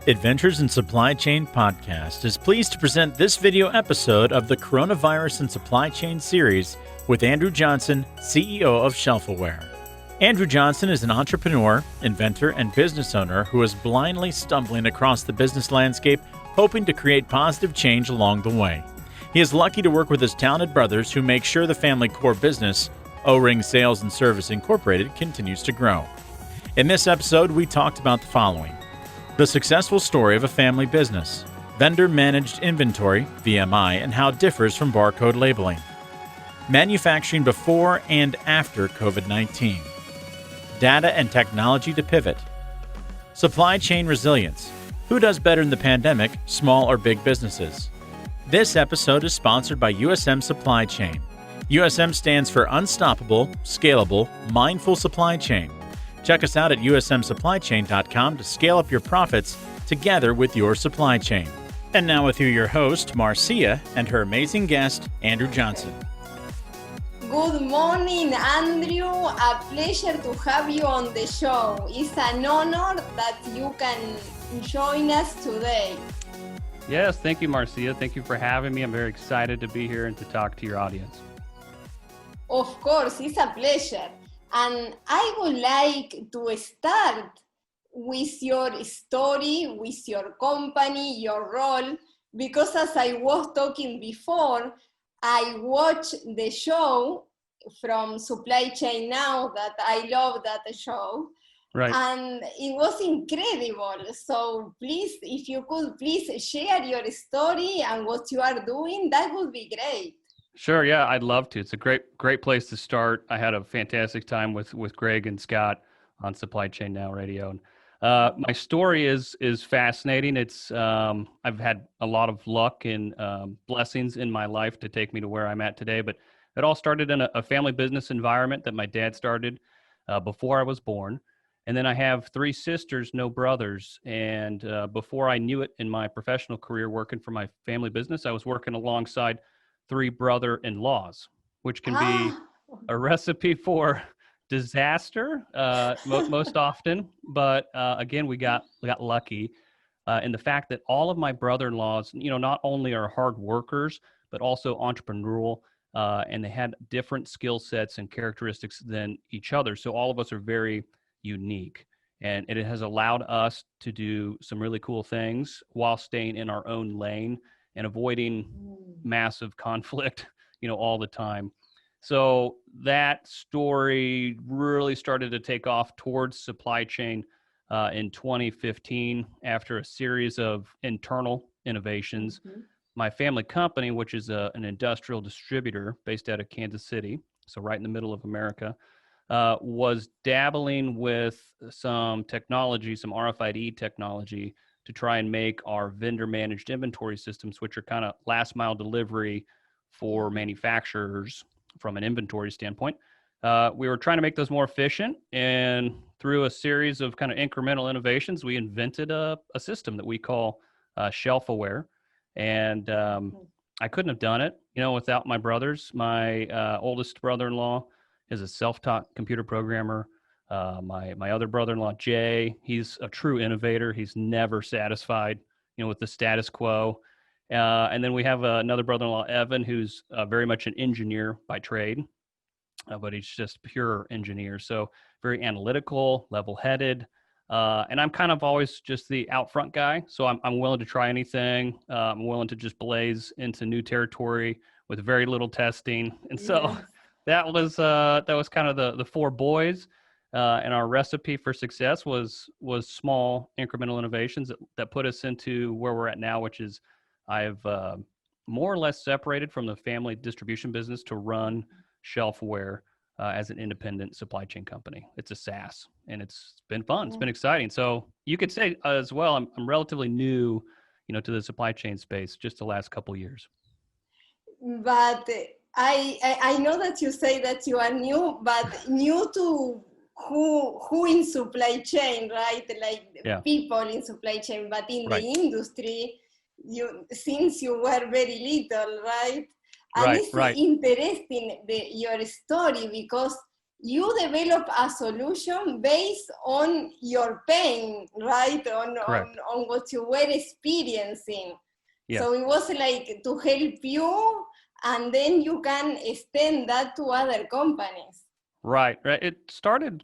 Adventures in Supply Chain Podcast is pleased to present this video episode of the Coronavirus and Supply Chain series with Andrew Johnson, CEO of ShelfAware. Andrew Johnson is an entrepreneur, inventor, and business owner who is blindly stumbling across the business landscape, hoping to create positive change along the way. He is lucky to work with his talented brothers who make sure the family core business, O-Ring Sales and Service Incorporated, continues to grow. In this episode, we talked about the following: the successful story of a family business, vendor-managed inventory, VMI, and how it differs from barcode labeling, manufacturing before and after COVID-19, data and technology to pivot, supply chain resilience, who does better in the pandemic, small or big businesses. This episode is sponsored by USM Supply Chain. USM stands for Unstoppable, Scalable, Mindful Supply Chain. Check us out at usmsupplychain.com to scale up your profits together with your supply chain. And now with you, your host, Marcia, and her amazing guest, Andrew Johnson. Good morning, Andrew. A pleasure to have you on the show. It's an honor that you can join us today. Yes, thank you, Marcia. Thank you for having me. I'm very excited to be here and to talk to your audience. Of course, it's a pleasure. And I would like to start with your story, with your company, your role, because as I was talking before, I watched the show from Supply Chain Now that I love that show. Right. And it was incredible. So please, if you could please share your story and what you are doing, that would be great. Sure. Yeah, I'd love to. It's a great place to start. I had a fantastic time with Greg and Scott on Supply Chain Now Radio. My story is fascinating. It's I've had a lot of luck and blessings in my life to take me to where I'm at today. But it all started in a family business environment that my dad started before I was born. And then I have three sisters, no brothers. And before I knew it in my professional career working for my family business, I was working alongside three brother-in-laws, which can be a recipe for disaster most often. But again, we got lucky in the fact that all of my brother-in-laws, not only are hard workers, but also entrepreneurial, and they had different skill sets and characteristics than each other. So all of us are very unique, and it has allowed us to do some really cool things while staying in our own lane and avoiding massive conflict, all the time. So that story really started to take off towards supply chain in 2015 after a series of internal innovations. Mm-hmm. My family company, which is an industrial distributor based out of Kansas City, so right in the middle of America, was dabbling with some technology, some RFID technology, to try and make our vendor-managed inventory systems, which are kind of last-mile delivery for manufacturers from an inventory standpoint. We were trying to make those more efficient, and through a series of kind of incremental innovations, we invented a system that we call ShelfAware. And I couldn't have done it, without my brothers. My oldest brother-in-law is a self-taught computer programmer. My other brother-in-law, Jay, he's a true innovator. He's never satisfied, with the status quo. And then we have another brother-in-law, Evan, who's very much an engineer by trade, but he's just pure engineer. So very analytical, level-headed. And I'm kind of always just the out front guy. So I'm willing to try anything. I'm willing to just blaze into new territory with very little testing. And so that was kind of the four boys. And our recipe for success was small incremental innovations that put us into where we're at now, which is I've more or less separated from the family distribution business to run ShelfAware as an independent supply chain company. It's a SaaS, and it's been fun. It's been exciting. So you could say as well, I'm relatively new, to the supply chain space, just the last couple of years. But I know that you say that you are new, but new to who in supply chain, right? Like people in supply chain, but in the industry, since you were very little, right? And it's interesting your story because you develop a solution based on your pain, right? On what you were experiencing. Yes. So it was like to help you, and then you can extend that to other companies. Right. It started,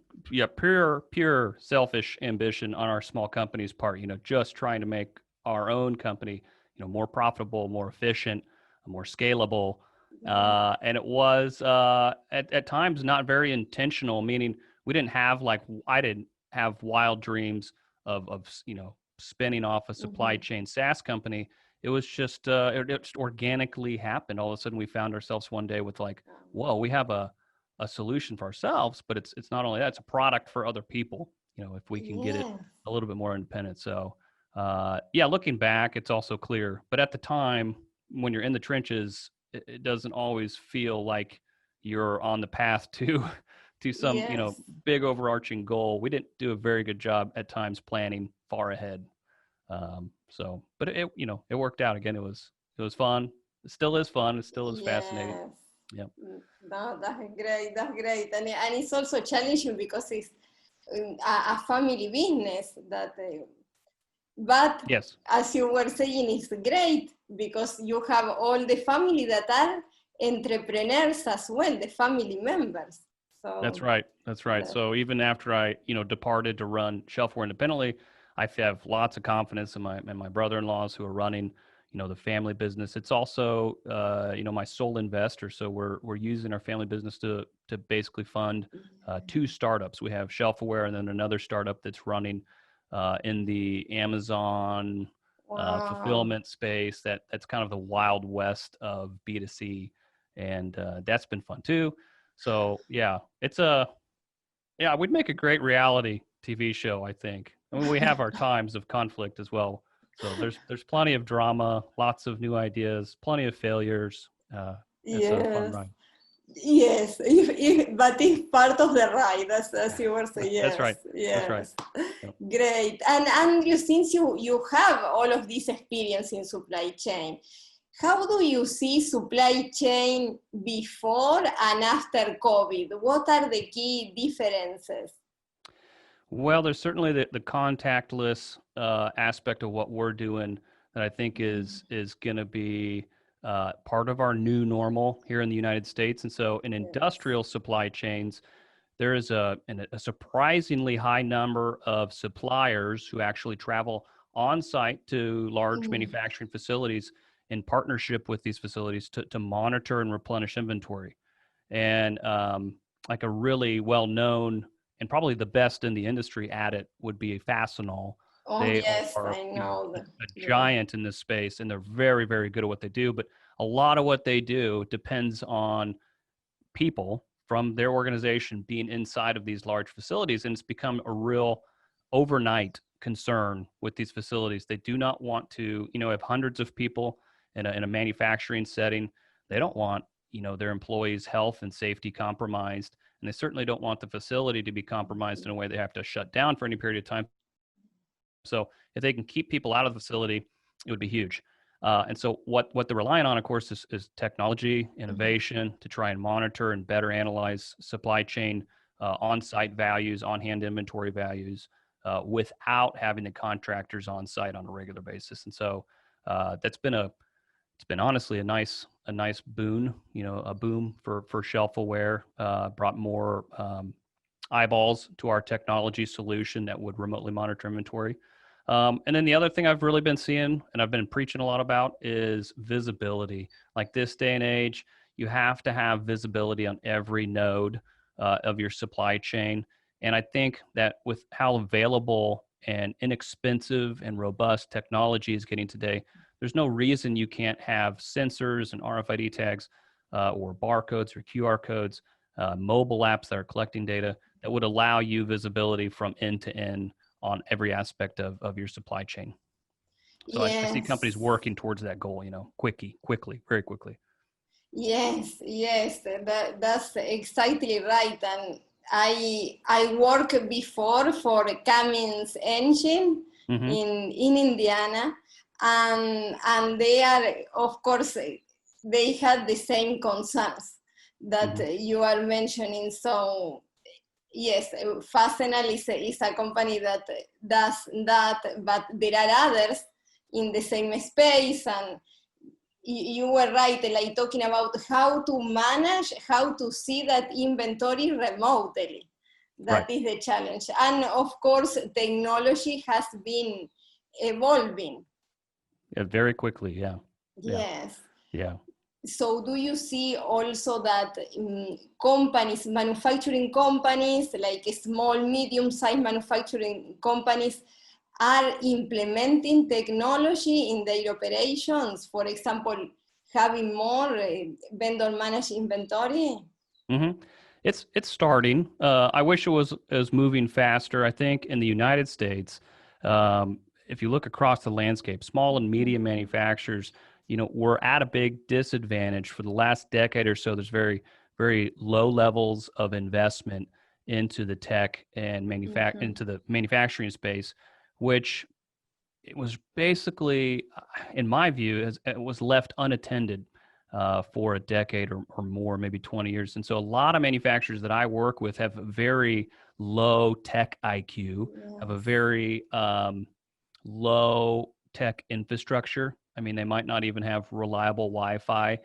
pure selfish ambition on our small company's part, just trying to make our own company, more profitable, more efficient, more scalable. And it was at times not very intentional, meaning we didn't have I didn't have wild dreams of spinning off a supply chain SaaS company. It was just, it just organically happened. All of a sudden we found ourselves one day with whoa, we have a solution for ourselves, but it's not only that, it's a product for other people, if we can get it a little bit more independent. So looking back, it's also clear, but at the time when you're in the trenches, it doesn't always feel like you're on the path to some big overarching goal. We didn't do a very good job at times planning far ahead. But it worked out. Again, it was fun. It still is fun. It still is fascinating. Yeah. No, that's great. And it's also challenging because it's a family business but yes, as you were saying, it's great because you have all the family that are entrepreneurs as well, the family members. So that's right. So even after I, departed to run ShelfAware independently, I have lots of confidence in my brother-in-laws who are running, the family business. It's also, my sole investor. So we're using our family business to basically fund 2 startups. We have ShelfAware and then another startup that's running in the Amazon fulfillment space. That's kind of the wild west of B2C, and that's been fun too. So we'd make a great reality TV show, I think. I mean, we have our times of conflict as well. So there's plenty of drama, lots of new ideas, plenty of failures. It's a fun ride. Yes, but it's part of the ride, as you were saying. Yes, that's right. Yes. That's right. Yep. Great. And Andrew, since you have all of this experience in supply chain, how do you see supply chain before and after COVID? What are the key differences? Well, there's certainly the contactless aspect of what we're doing that I think is going to be part of our new normal here in the United States. And so in industrial supply chains, there is a surprisingly high number of suppliers who actually travel on site to large manufacturing facilities in partnership with these facilities to monitor and replenish inventory. And like a really well-known and probably the best in the industry at it would be Fastenal. They are I know. A giant in this space, and they're very, very good at what they do. But a lot of what they do depends on people from their organization being inside of these large facilities, and it's become a real overnight concern with these facilities. They do not want to, have hundreds of people in a manufacturing setting. They don't want, their employees' health and safety compromised, and they certainly don't want the facility to be compromised in a way they have to shut down for any period of time. So if they can keep people out of the facility, it would be huge. And so what they're relying on, of course, is technology, innovation to try and monitor and better analyze supply chain on-site values, on-hand inventory values, without having the contractors on site on a regular basis. And so it's been honestly a nice boon, a boom for ShelfAware, brought more eyeballs to our technology solution that would remotely monitor inventory. And then the other thing I've really been seeing and I've been preaching a lot about is visibility. Like this day and age, you have to have visibility on every node of your supply chain. And I think that with how available and inexpensive and robust technology is getting today, there's no reason you can't have sensors and RFID tags or barcodes or QR codes, mobile apps that are collecting data that would allow you visibility from end to end on every aspect of your supply chain. So I see companies working towards that goal, quickly, very quickly. Yes, that's exactly right. And I worked before for Cummins Engine in Indiana, and they are, of course, they had the same concerns that you are mentioning. So yes, Fastenal is a company that does that, but there are others in the same space. And you were right, like talking about how to manage, how to see that inventory remotely. That is the challenge. And of course, technology has been evolving. Yeah, very quickly. Yeah. Yes. Yeah. So do you see also that companies, manufacturing companies, like small, medium-sized manufacturing companies, are implementing technology in their operations? For example, having more vendor managed inventory? Mm-hmm. It's starting. I wish it was moving faster. I think in the United States, if you look across the landscape, small and medium manufacturers, we're at a big disadvantage for the last decade or so. There's very, very low levels of investment into the tech and into the manufacturing space, which it was basically, in my view, it was left unattended for a decade or more, maybe 20 years. And so a lot of manufacturers that I work with have a very low tech IQ, have a very low tech infrastructure. I mean, they might not even have reliable Wi-Fi,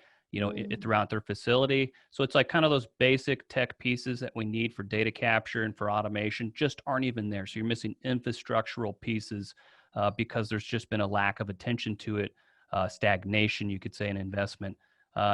throughout their facility. So it's like kind of those basic tech pieces that we need for data capture and for automation just aren't even there. So you're missing infrastructural pieces because there's just been a lack of attention to it, stagnation, you could say, in investment.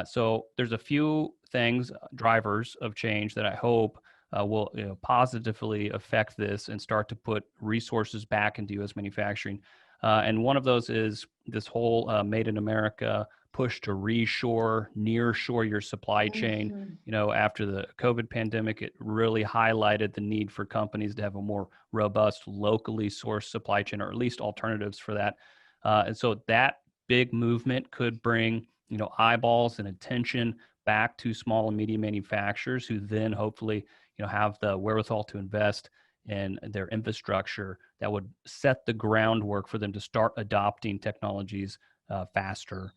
So there's a few things, drivers of change that I hope will positively affect this and start to put resources back into U.S. manufacturing. And one of those is this whole Made in America push to reshore, nearshore your supply chain. After the COVID pandemic, it really highlighted the need for companies to have a more robust, locally sourced supply chain, or at least alternatives for that. And so that big movement could bring, eyeballs and attention back to small and medium manufacturers, who then hopefully, have the wherewithal to invest in their infrastructure that would set the groundwork for them to start adopting technologies faster.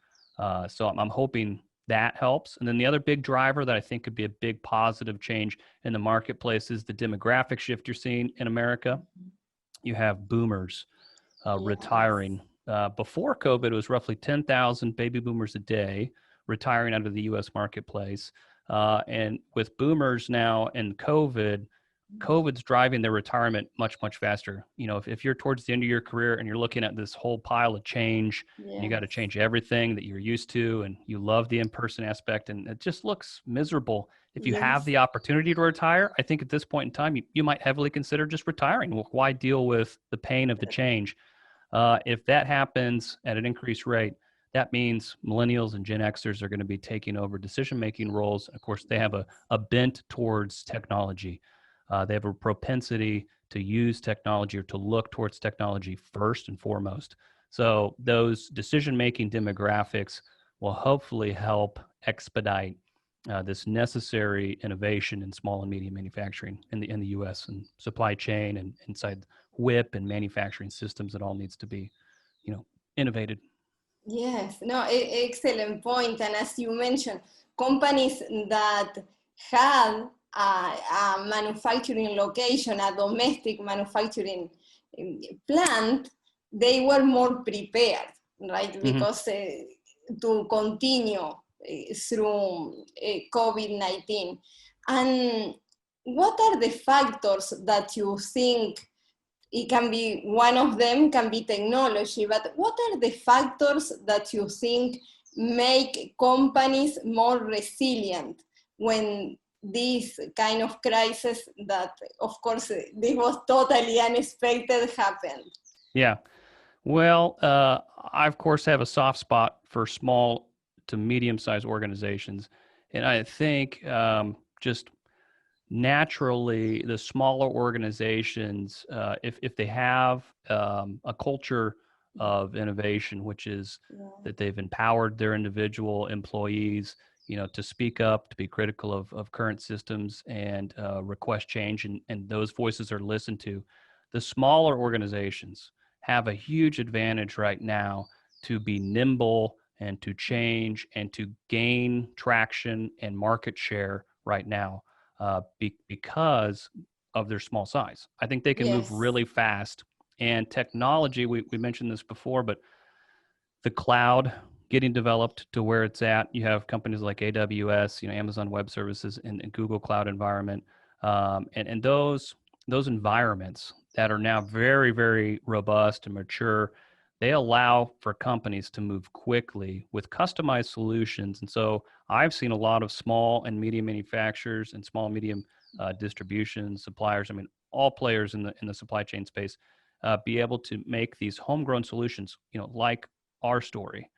So I'm hoping that helps. And then the other big driver that I think could be a big positive change in the marketplace is the demographic shift you're seeing in America. You have boomers retiring. Before COVID, it was roughly 10,000 baby boomers a day retiring out of the U.S. marketplace. And with boomers now and COVID's driving their retirement much, much faster. If you're towards the end of your career and you're looking at this whole pile of change, and you got to change everything that you're used to, and you love the in-person aspect, and it just looks miserable. If you have the opportunity to retire, I think at this point in time, you might heavily consider just retiring. Well, why deal with the pain of the change? If that happens at an increased rate, that means millennials and Gen Xers are going to be taking over decision-making roles. Of course, they have a bent towards technology. They have a propensity to use technology or to look towards technology first and foremost. So those decision-making demographics will hopefully help expedite this necessary innovation in small and medium manufacturing in the U.S. and supply chain and inside WIP and manufacturing systems. It all needs to be, innovated. Yes, no, excellent point. And as you mentioned, companies that had a manufacturing location, a domestic manufacturing plant, they were more prepared, right? Because to continue through COVID-19. And what are the factors that you think? It can be, one of them can be technology, but what are the factors that you think make companies more resilient when this kind of crisis that, of course, this was totally unexpected happened? Yeah. Well, I, of course, have a soft spot for small to medium-sized organizations. And I think just naturally, the smaller organizations, if they have a culture of innovation, which is that they've empowered their individual employees, to speak up, to be critical of current systems and request change, and those voices are listened to. The smaller organizations have a huge advantage right now to be nimble and to change and to gain traction and market share right now. Because of their small size. I think they can move Yes. really fast. And technology, we mentioned this before, but the cloud getting developed to where it's at. You have companies like AWS, Amazon Web Services, and Google Cloud environment, and those environments that are now very, very robust and mature. They allow for companies to move quickly with customized solutions. And so I've seen a lot of small and medium manufacturers and small and medium distribution suppliers. I mean, all players in the supply chain space be able to make these homegrown solutions, like our story,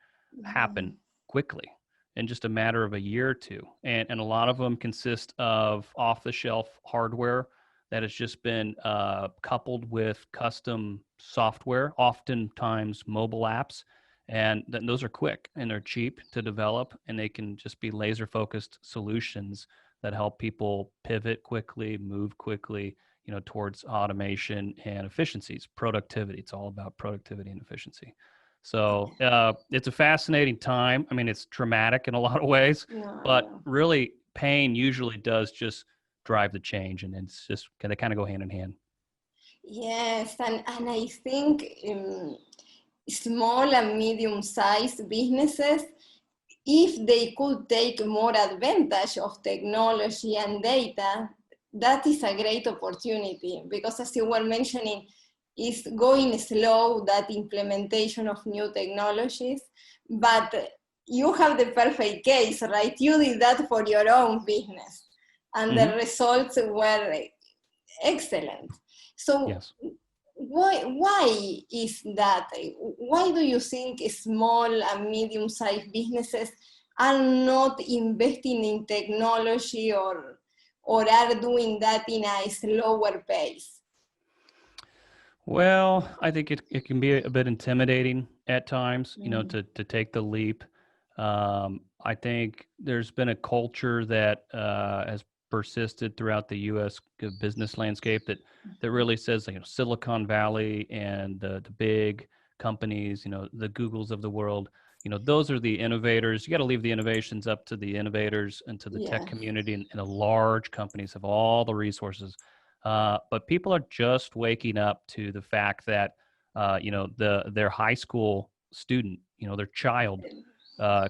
happen quickly in just a matter of a year or two. And a lot of them consist of off-the-shelf hardware that has just been coupled with custom software, oftentimes mobile apps. And then those are quick and they're cheap to develop, and they can just be laser-focused solutions that help people pivot quickly, move quickly, towards automation and efficiencies, productivity. It's all about productivity and efficiency. So it's a fascinating time. I mean, it's traumatic in a lot of ways, but No. really pain usually does just drive the change, and it's just they kind of go hand in hand. Yes, and I think small and medium-sized businesses, if they could take more advantage of technology and data, that is a great opportunity, because as you were mentioning, it's going slow, that implementation of new technologies, but you have the perfect case, right? You did that for your own business, and the results were excellent. So yes. why is that? Why do you think small and medium-sized businesses are not investing in technology or are doing that in a slower pace? Well, I think it can be a bit intimidating at times, to take the leap. I think there's been a culture that has persisted throughout the U.S. business landscape that really says, Silicon Valley and the big companies, the Googles of the world, those are the innovators. You got to leave the innovations up to the innovators and to the tech community, and the large companies have all the resources. But people are just waking up to the fact that, their high school student, their child,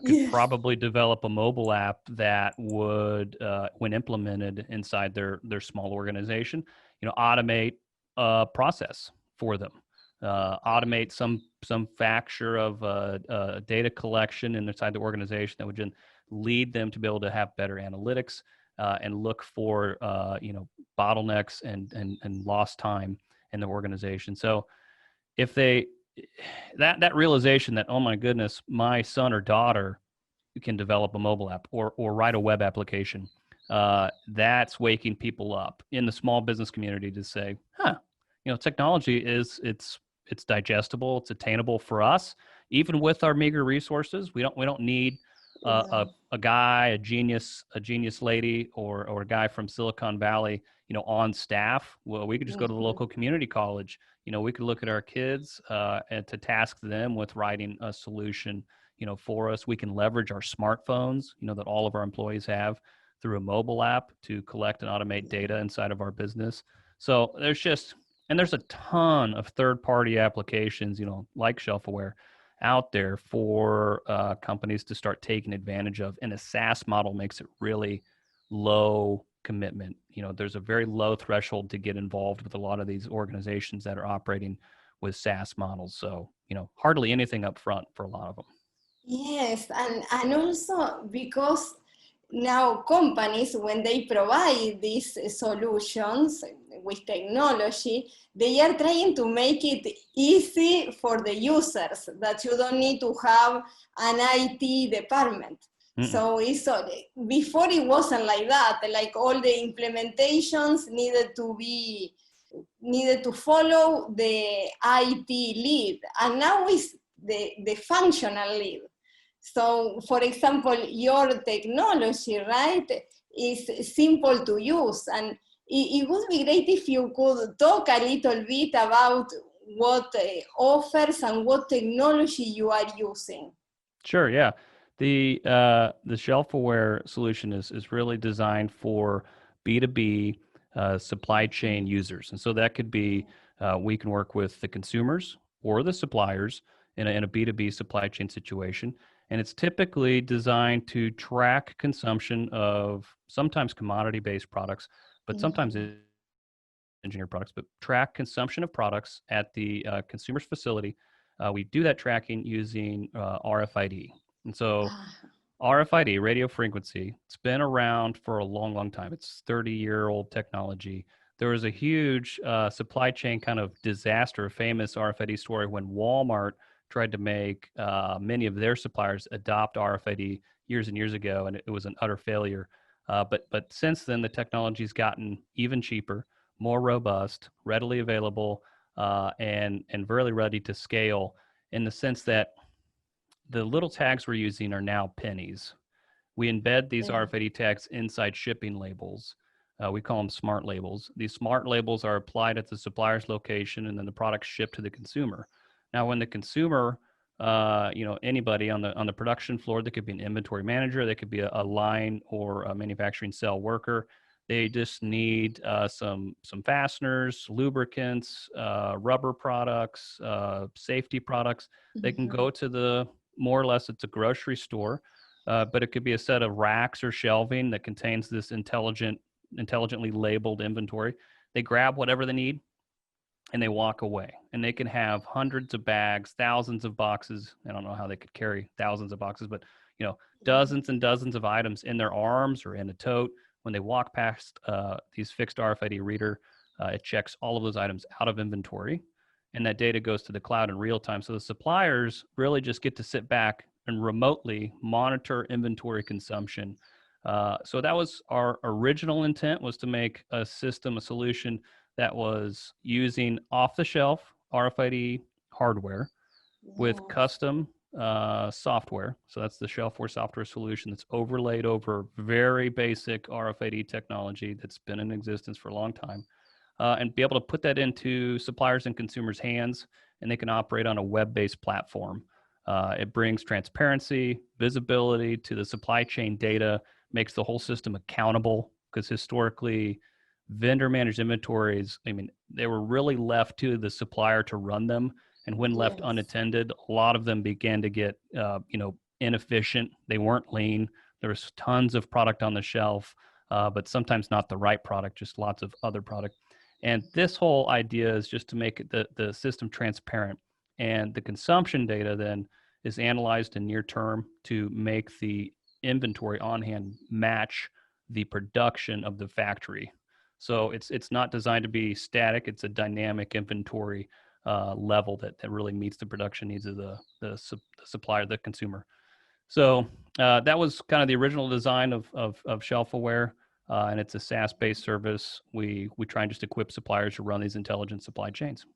could probably develop a mobile app that would, when implemented inside their small organization, automate a process for them, automate some factor of data collection inside the organization that would then lead them to be able to have better analytics, and look for bottlenecks and lost time in the organization. So if that realization that, oh my goodness, my son or daughter can develop a mobile app or write a web application, that's waking people up in the small business community to say, technology it's digestible, it's attainable for us, even with our meager resources. We don't need a guy, a genius lady, or a guy from Silicon Valley, on staff. Well, we could just go to the local community college. We could look at our kids and to task them with writing a solution, for us. We can leverage our smartphones, that all of our employees have, through a mobile app to collect and automate data inside of our business. So there's a ton of third-party applications, like ShelfAware, out there for companies to start taking advantage of. And a SaaS model makes it really low commitment. There's a very low threshold to get involved with a lot of these organizations that are operating with SaaS models. So, hardly anything up front for a lot of them. Yes, and also because now companies, when they provide these solutions with technology, they are trying to make it easy for the users, that you don't need to have an IT department. So before it wasn't like that. Like, all the implementations needed to follow the IT lead, and now it's the functional lead. So, for example, your technology, right, is simple to use, and it would be great if you could talk a little bit about what offers and what technology you are using. Sure, yeah. The ShelfAware solution is really designed for B2B supply chain users. And so that could be, we can work with the consumers or the suppliers in a B2B supply chain situation. And it's typically designed to track consumption of sometimes commodity-based products, but sometimes engineered products, but track consumption of products at the consumer's facility. We do that tracking using RFID. And so RFID, radio frequency, it's been around for a long, long time. It's 30-year-old technology. There was a huge supply chain kind of disaster, a famous RFID story when Walmart tried to make many of their suppliers adopt RFID years and years ago, and it was an utter failure. But since then, the technology's gotten even cheaper, more robust, readily available, and really ready to scale in the sense that the little tags we're using are now pennies. We embed these RFID tags inside shipping labels. We call them smart labels. These smart labels are applied at the supplier's location, and then the product's shipped to the consumer. Now, when the consumer, anybody on the production floor, that could be an inventory manager, they could be a line or a manufacturing cell worker. They just need some fasteners, lubricants, rubber products, safety products. They can go to the, more or less, it's a grocery store, but it could be a set of racks or shelving that contains this intelligently labeled inventory. They grab whatever they need and they walk away. And they can have hundreds of bags, thousands of boxes. I don't know how they could carry thousands of boxes, but dozens and dozens of items in their arms or in a tote. When they walk past these fixed RFID reader, it checks all of those items out of inventory, and that data goes to the cloud in real time. So the suppliers really just get to sit back and remotely monitor inventory consumption. So that was our original intent, was to make a system, a solution that was using off-the-shelf RFID hardware with custom software. So that's the ShelfAware software solution that's overlaid over very basic RFID technology that's been in existence for a long time, and be able to put that into suppliers and consumers' hands, and they can operate on a web-based platform. It brings transparency, visibility to the supply chain data, makes the whole system accountable, because historically, vendor managed inventories, they were really left to the supplier to run them. And when left unattended, a lot of them began to get, inefficient. They weren't lean. There was tons of product on the shelf, but sometimes not the right product, just lots of other product. And this whole idea is just to make the system transparent. And the consumption data then is analyzed in near term to make the inventory on hand match the production of the factory. So it's not designed to be static. It's a dynamic inventory level that really meets the production needs of the supplier, the consumer. So that was kind of the original design of ShelfAware, and it's a SaaS-based service. We try and just equip suppliers to run these intelligent supply chains.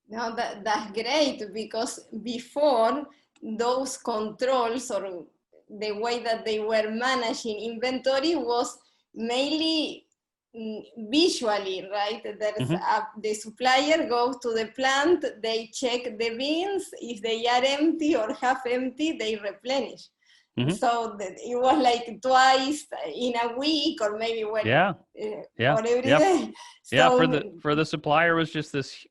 Now that's great, because before, those controls or the way that they were managing inventory was mainly visually, right? There's the supplier goes to the plant, they check the bins. If they are empty or half empty, they replenish. So it was like twice in a week, or maybe or every day. So, for the supplier, it was just this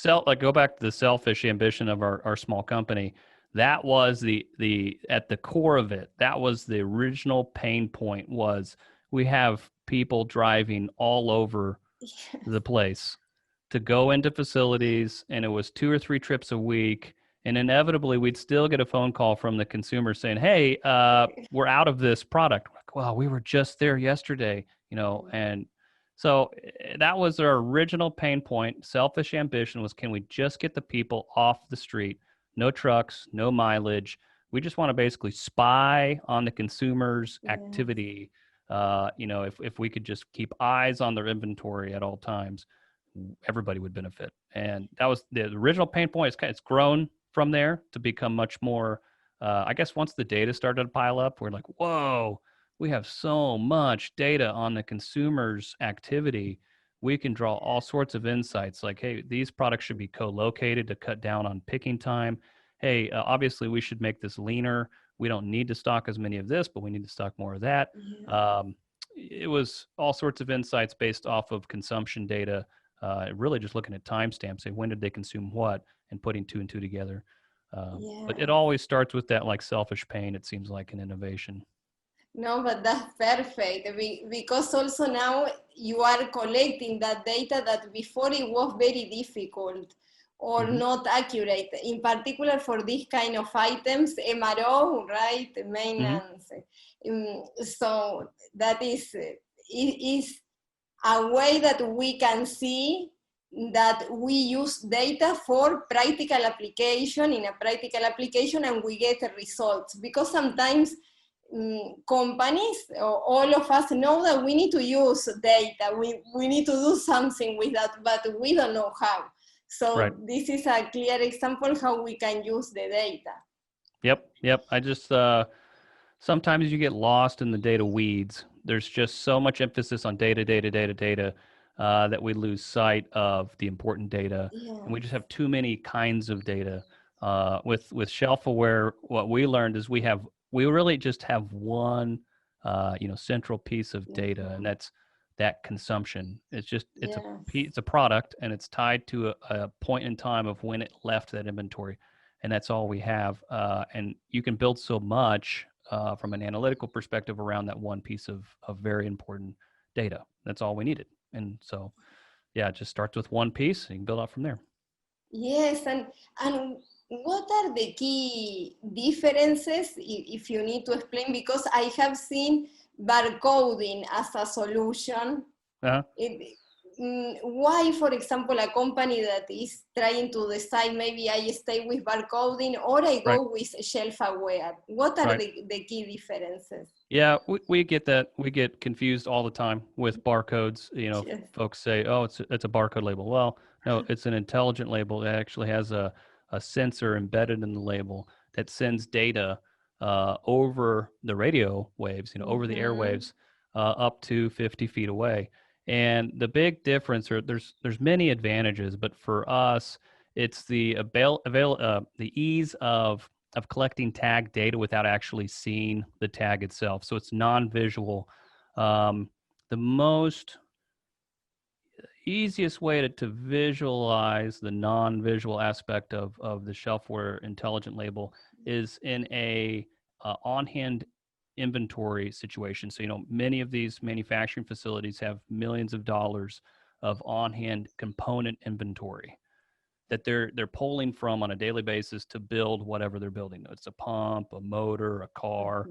go back to the selfish ambition of our small company. That was the at the core of it. That was the original pain point. Was we have people driving all over the place to go into facilities, and it was 2 or 3 trips a week. And inevitably, we'd still get a phone call from the consumer saying, "Hey, we're out of this product." We're like, "Well, we were just there yesterday," And so that was our original pain point. Selfish ambition was, can we just get the people off the street? No trucks, no mileage. We just want to basically spy on the consumer's activity. If we could just keep eyes on their inventory at all times, everybody would benefit. And that was the original pain point. It's grown from there to become much more, I guess once the data started to pile up, we're like, whoa, we have so much data on the consumer's activity. We can draw all sorts of insights like, hey, these products should be co-located to cut down on picking time. Hey, obviously we should make this leaner. We don't need to stock as many of this, but we need to stock more of that. it was all sorts of insights based off of consumption data, really just looking at timestamps, say when did they consume what, and putting two and two together. But it Yeah. always starts with that like selfish pain, it seems like, in innovation. No, but that's perfect because also now you are collecting that data that before it was very difficult or Mm-hmm. not accurate, in particular for these kind of items, MRO, right, Mm-hmm. maintenance. So that is a way that we can see that we use data for practical application in a practical application and we get results because sometimes companies or all of us know that we need to use data, we need to do something with that, but we don't know how. Right. So this is a clear example how we can use the data. Yep. I just sometimes you get lost in the data weeds. There's just so much emphasis on data, that we lose sight of the important data, and we Yes. just have too many kinds of data. With ShelfAware, what we learned is we really just have one, central piece of data, and Mhm. that's that consumption. Yes. It's a product, and it's tied to a point in time of when it left that inventory, and that's all we have. And you can build so much from an analytical perspective around that one piece of very important data. That's all we needed. And so, yeah, it just starts with one piece and you can build out from there. Yes, and what are the key differences if you need to explain? Because I have seen barcoding as a solution. Uh-huh. It, why, for example, a company that is trying to decide maybe I stay with barcoding or I Right. go with shelf-aware? What are Right. the key differences? Yeah, we get that. We get confused all the time with barcodes. Yes. Folks say, "Oh, it's a barcode label." Well, no, it's an intelligent label that actually has a sensor embedded in the label that sends data over the radio waves, over the Mm-hmm. airwaves, up to 50 feet away. And the big difference, or there's many advantages, but for us, it's the ease of collecting tag data without actually seeing the tag itself. So it's non-visual. The most easiest way to visualize the non-visual aspect of the shelfware intelligent label is in a on-hand inventory situation. So, many of these manufacturing facilities have millions of dollars of on-hand component inventory that they're pulling from on a daily basis to build whatever they're building. It's a pump, a motor, a car,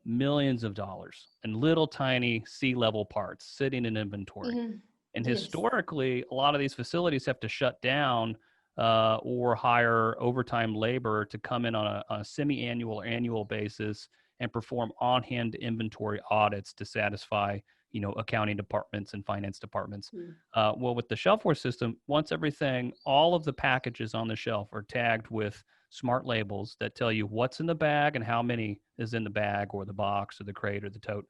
millions of dollars and little tiny sea-level parts sitting in inventory. Mm-hmm. And Yes. historically, a lot of these facilities have to shut down or hire overtime labor to come in on a semi-annual or annual basis and perform on-hand inventory audits to satisfy, accounting departments and finance departments. Well, with the shelfware system, once all of the packages on the shelf are tagged with smart labels that tell you what's in the bag and how many is in the bag or the box or the crate or the tote.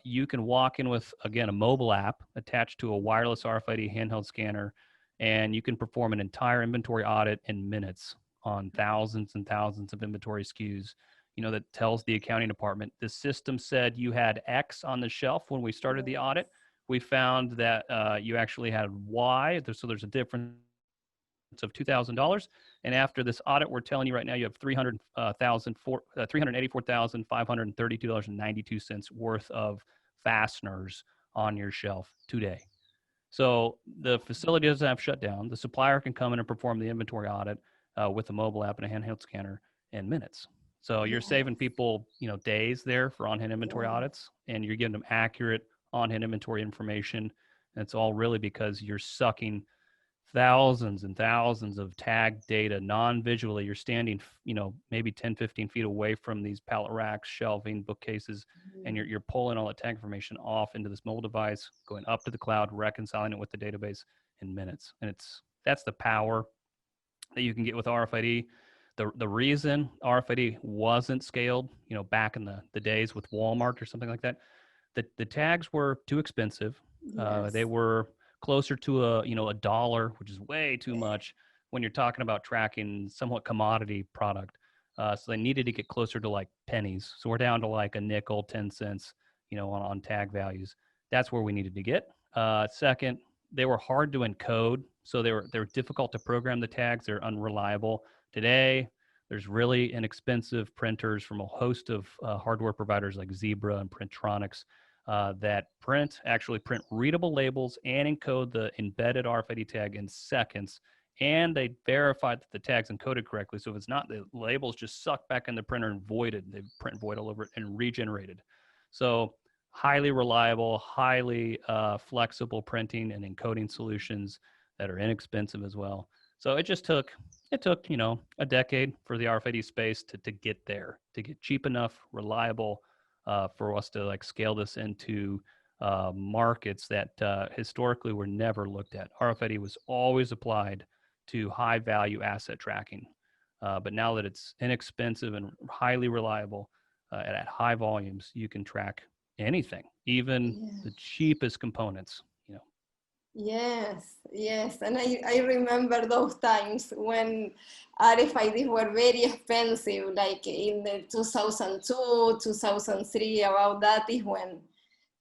You can walk in with, again, a mobile app attached to a wireless RFID handheld scanner, and you can perform an entire inventory audit in minutes on thousands and thousands of inventory SKUs. That tells the accounting department, the system said you had X on the shelf when we started the audit. We found that you actually had Y, so there's a difference of $2,000. And after this audit, we're telling you right now you have $384,532.92 worth of fasteners on your shelf today. So the facility doesn't have shutdown. The supplier can come in and perform the inventory audit with a mobile app and a handheld scanner in minutes. So you're Yes. saving people, days there for on-hand inventory Yes. audits, and you're giving them accurate on-hand inventory information. And it's all really because you're sucking thousands and thousands of tag data non-visually. You're standing, maybe 10, 15 feet away from these pallet racks, shelving, bookcases, and you're pulling all that tag information off into this mobile device, going up to the cloud, reconciling it with the database in minutes. And that's the power that you can get with RFID. The reason RFID wasn't scaled, back in the days with Walmart or something like that, the tags were too expensive. They Yes. were closer to a dollar, which is way too much when you're talking about tracking somewhat commodity product. So they needed to get closer to like pennies. So we're down to like a nickel, 10 cents. on tag values. That's where we needed to get. Second, they were hard to encode, so they were difficult to program the tags. They're unreliable. Today, there's really inexpensive printers from a host of hardware providers like Zebra and Printronix that actually print readable labels and encode the embedded RFID tag in seconds. And they verified that the tag's encoded correctly. So if it's not, the label's just sucked back in the printer and voided. They print void all over it and regenerated. So highly reliable, highly flexible printing and encoding solutions that are inexpensive as well. So it took a decade for the RFID space to get there, to get cheap enough, reliable for us to like scale this into markets that historically were never looked at. RFID was always applied to high value asset tracking. But now that it's inexpensive and highly reliable at high volumes, you can track anything, even the cheapest components. Yes. And I remember those times when RFIDs were very expensive, like in the 2002, 2003, about that is when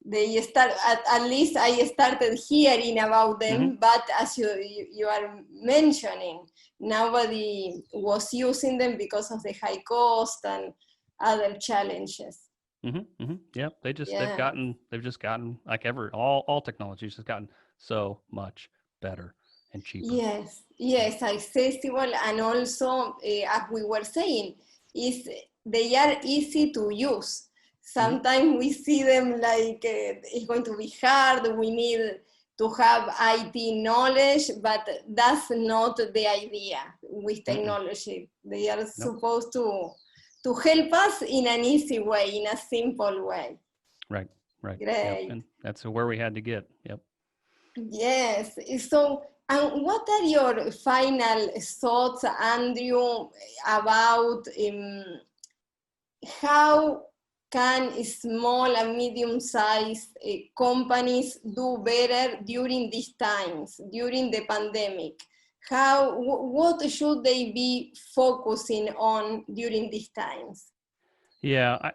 they at least I started hearing about them, but as you are mentioning, nobody was using them because of the high cost and other challenges. Yeah, they've just gotten like all technologies has gotten so much better and cheaper. Yes, accessible, and also as we were saying, they are easy to use. Sometimes we see them like it's going to be hard. We need to have IT knowledge, but that's not the idea with technology. They are supposed to help us in an easy way, in a simple way. Right. Great. Yep. And that's where we had to get. Yep. Yes. So, and what are your final thoughts, Andrew, about how can small and medium-sized companies do better during these times, during the pandemic? What should they be focusing on during these times? Yeah,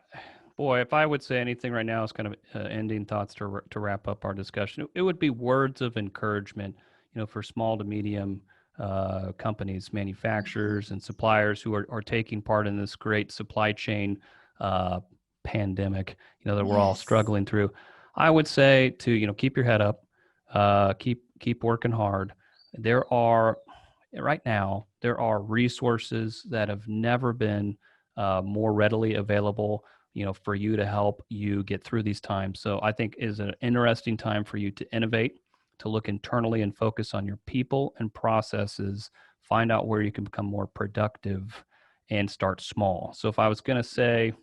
if I would say anything right now is kind of ending thoughts to wrap up our discussion, it would be words of encouragement, for small to medium companies, manufacturers and suppliers who are taking part in this great supply chain pandemic, that we're all struggling through. I would say to, keep your head up, keep working hard. Right now, there are resources that have never been more readily available, for you to help you get through these times. So I think is an interesting time for you to innovate, to look internally and focus on your people and processes, find out where you can become more productive and start small. So if I was going to say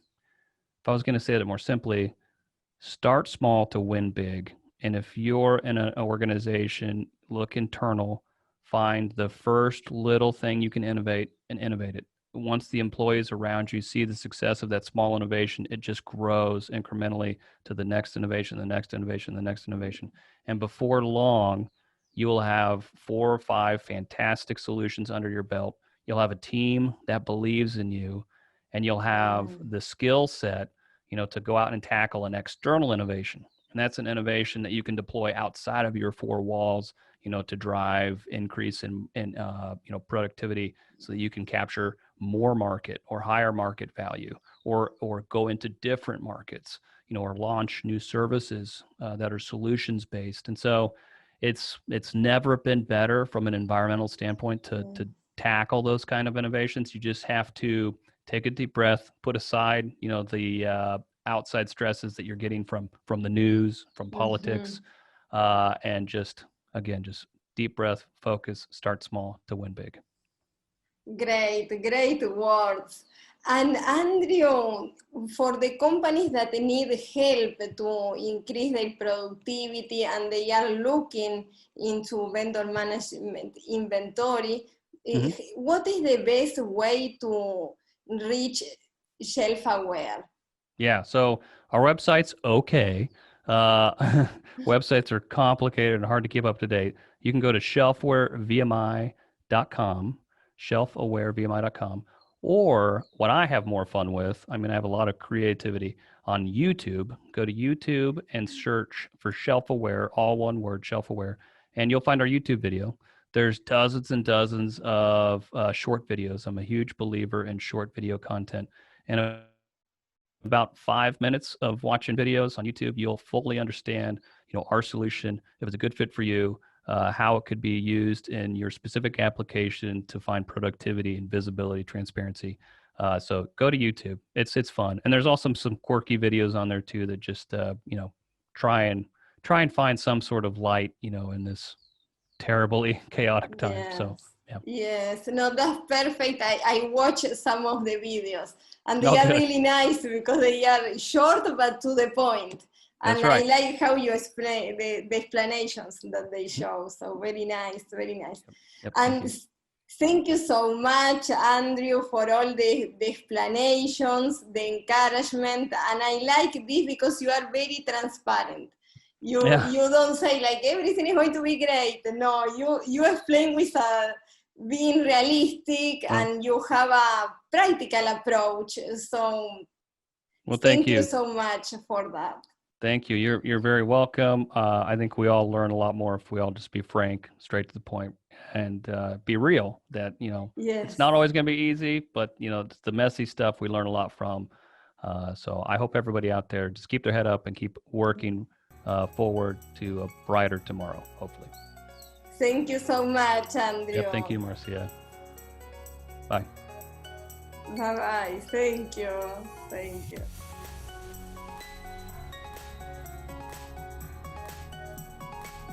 it more simply, start small to win big. And if you're in an organization, look internal, find the first little thing you can innovate and innovate it. Once the employees around you see the success of that small innovation, it just grows incrementally to the next innovation, the next innovation, the next innovation. And before long, you will have 4 or 5 fantastic solutions under your belt. You'll have a team that believes in you, and you'll have the skill set, to go out and tackle an external innovation. And that's an innovation that you can deploy outside of your 4 walls, to drive increase in productivity so that you can capture more market or higher market value or go into different markets, or launch new services that are solutions based. And so it's never been better from an environmental standpoint to tackle those kind of innovations. You just have to take a deep breath, put aside, the outside stresses that you're getting from the news, from politics, and just deep breath, focus, start small to win big. Great words. And Andrew, for the companies that need help to increase their productivity and they are looking into vendor management inventory, what is the best way to reach ShelfAware? Yeah, so our website's okay. Websites are complicated and hard to keep up to date. You can go to shelfawarevmi.com, shelfawarevmi.com, Or what I have more fun with, I mean, I have a lot of creativity on YouTube. Go to YouTube and search for ShelfAware, all one word, ShelfAware, and you'll find our YouTube video. There's dozens and dozens of short videos. I'm a huge believer in short video content. And about 5 minutes of watching videos on YouTube, you'll fully understand, our solution, if it's a good fit for you, how it could be used in your specific application to find productivity and visibility, transparency. So go to YouTube. It's fun, and there's also some quirky videos on there too that just try and find some sort of light, in this terribly chaotic time. Yes. So yeah. Yes, no, that's perfect. I watched some of the videos, and they are Okay. really nice because they are short but to the point. And That's right. I like how you explain the explanations that they show. So very nice, very nice. Yep, And thank you so much, Andrew, for all the explanations, the encouragement. And I like this because you are very transparent. You don't say like everything is going to be great. No, you explain with being realistic, and you have a practical approach. So well, thank you so much for that. Thank you. You're very welcome. I think we all learn a lot more if we all just be frank, straight to the point, and be real. That it's not always going to be easy, but it's the messy stuff we learn a lot from. So I hope everybody out there just keep their head up and keep working forward to a brighter tomorrow, hopefully. Thank you so much, Andrew. Yep, thank you, Marcia. Bye. Bye-bye. Thank you. Thank you.